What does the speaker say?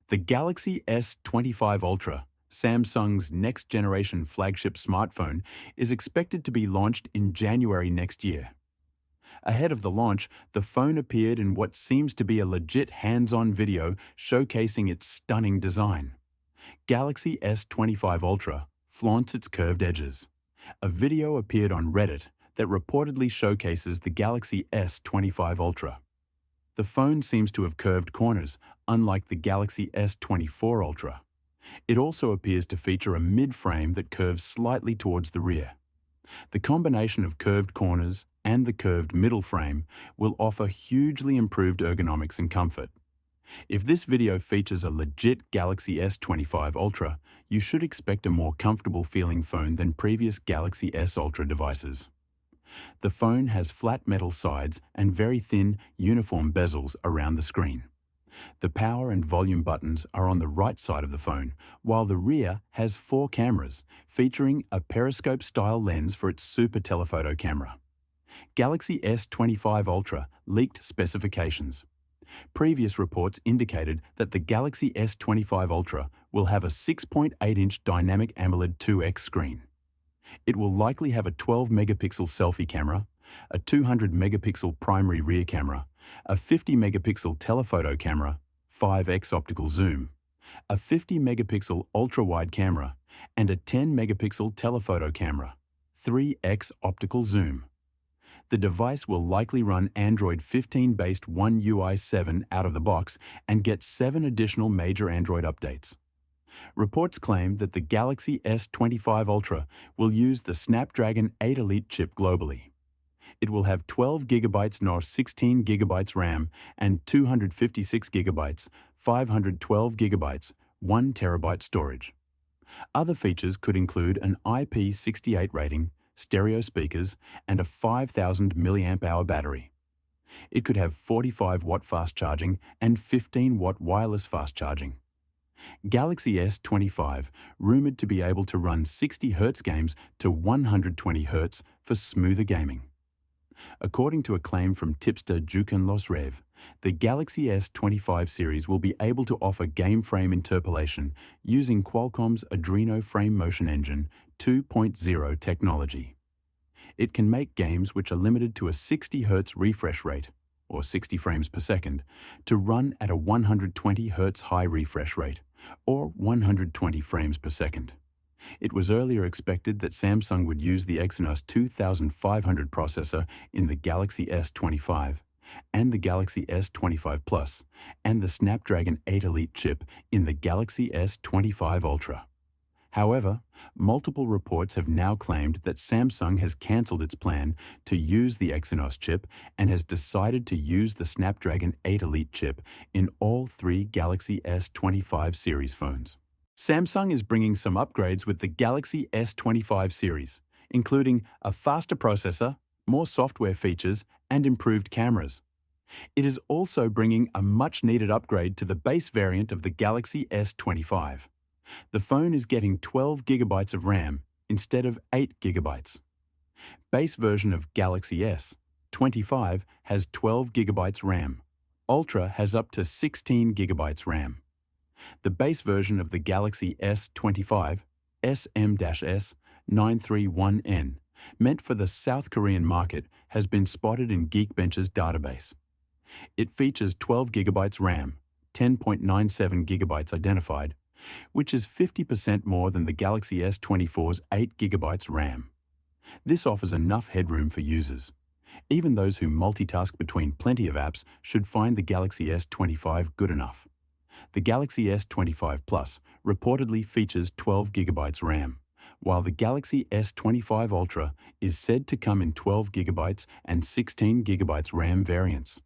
The Galaxy S25 Ultra, Samsung's next-generation flagship smartphone, is expected to be launched in January next year. Ahead of the launch, the phone appeared in what seems to be a legit hands-on video showcasing its stunning design. Galaxy S25 Ultra flaunts its curved edges. A video appeared on Reddit that reportedly showcases the Galaxy S25 Ultra. The phone seems to have curved corners, unlike the Galaxy S24 Ultra. It also appears to feature a mid-frame that curves slightly towards the rear. The combination of curved corners and the curved middle frame will offer hugely improved ergonomics and comfort. If this video features a legit Galaxy S25 Ultra, you should expect a more comfortable feeling phone than previous Galaxy S Ultra devices. The phone has flat metal sides and very thin, uniform bezels around the screen. The power and volume buttons are on the right side of the phone, while the rear has 4 cameras, featuring a periscope-style lens for its super telephoto camera. Galaxy S25 Ultra leaked specifications. Previous reports indicated that the Galaxy S25 Ultra will have a 6.8-inch dynamic AMOLED 2X screen. It will likely have a 12-megapixel selfie camera, a 200-megapixel primary rear camera, a 50-megapixel telephoto camera, 5x optical zoom, a 50-megapixel ultra-wide camera, and a 10-megapixel telephoto camera, 3x optical zoom. The device will likely run Android 15-based One UI 7 out of the box and get 7 additional major Android updates. Reports claim that the Galaxy S25 Ultra will use the Snapdragon 8 Elite chip globally. It will have 12GB nor 16GB RAM and 256GB, 512GB, 1TB storage. Other features could include an IP68 rating, stereo speakers, and a 5000 mAh battery. It could have 45-watt fast charging and 15-watt wireless fast charging. Galaxy S25 rumored to be able to run 60Hz games to 120Hz for smoother gaming. According to a claim from tipster Jukan Losrev, the Galaxy S25 series will be able to offer game frame interpolation using Qualcomm's Adreno Frame Motion Engine 2.0 technology. It can make games which are limited to a 60Hz refresh rate, or 60 frames per second, to run at a 120Hz high refresh rate, or 120 frames per second. It was earlier expected that Samsung would use the Exynos 2500 processor in the Galaxy S25 and the Galaxy S25 Plus and the Snapdragon 8 Elite chip in the Galaxy S25 Ultra. However, multiple reports have now claimed that Samsung has cancelled its plan to use the Exynos chip and has decided to use the Snapdragon 8 Elite chip in all 3 Galaxy S25 series phones. Samsung is bringing some upgrades with the Galaxy S25 series, including a faster processor, more software features, and improved cameras. It is also bringing a much-needed upgrade to the base variant of the Galaxy S25. The phone is getting 12GB of RAM instead of 8GB. Base version of Galaxy S25 has 12GB RAM. Ultra has up to 16GB RAM. The base version of the Galaxy S25 SM-S931N, meant for the South Korean market, has been spotted in Geekbench's database. It features 12GB RAM, 10.97GB identified, which is 50% more than the Galaxy S24's 8GB RAM. This offers enough headroom for users. Even those who multitask between plenty of apps should find the Galaxy S25 good enough. The Galaxy S25 Plus reportedly features 12GB RAM, while the Galaxy S25 Ultra is said to come in 12GB and 16GB RAM variants.